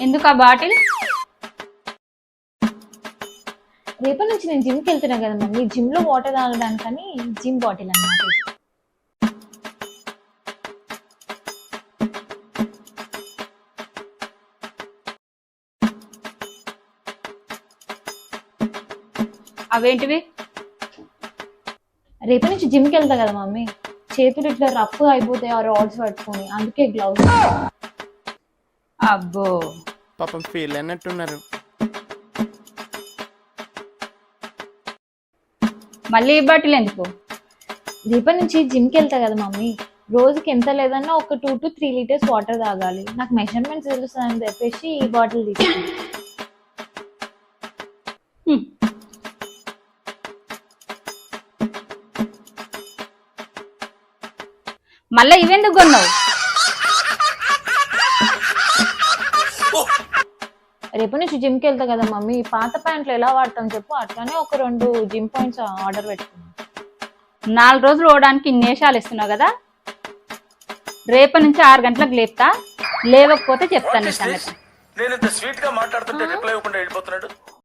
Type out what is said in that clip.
ఎందుకు ఆ బాటిల్? రేపటి నుంచి నేను జిమ్కి వెళ్తున్నా కదా మమ్మీ, జిమ్ లో వాటర్ తాగడానికని జిమ్ బాటిల్ అన్నమాట. అవేంటివి? రేపటి నుంచి జిమ్కి వెళ్తా కదా మమ్మీ, చేతులు ఇట్లా రఫ్ అయిపోతాయి ఆ రాడ్స్ పట్టుకొని, అందుకే గ్లౌస్. అబ్బో, పాపం ఫీల్ అయినట్టున్నారు. మళ్ళీ ఈ బాటిల్ ఎందుకు? రేపటి నుంచి జిమ్కి వెళ్తా కదా మమ్మీ, రోజుకి ఎంత లేదన్నా ఒక 2 to 3 లీటర్స్ వాటర్ తాగాలి. నాకు మెజర్మెంట్స్ తెలుస్తుందని చెప్పేసి ఈ బాటిల్ తీసుకున్నాను. హ్మ్. మళ్ళా ఇవెందుకు కొన్నావు? రేపటి నుంచి జిమ్కి వెళ్తా కదా మమ్మీ, పాత ప్యాంట్లు ఎలా వాడతాం చెప్పు, అట్లానే ఒక 2 జిమ్ పాయింట్స్ ఆర్డర్ పెట్టుకున్నాను. 4 రోజులు ఓడడానికి ఇన్నేషాలు ఇస్తున్నావు కదా. రేపటి నుంచి 6 గంటలకు లేపుతా, లేవకపోతే చెప్తాను నీ సంగతి. నేను ఇంత స్వీట్ గా మాట్లాడుతుంటే రిప్లై ఇవ్వకుండా వెళ్ళిపోతున్నాడు.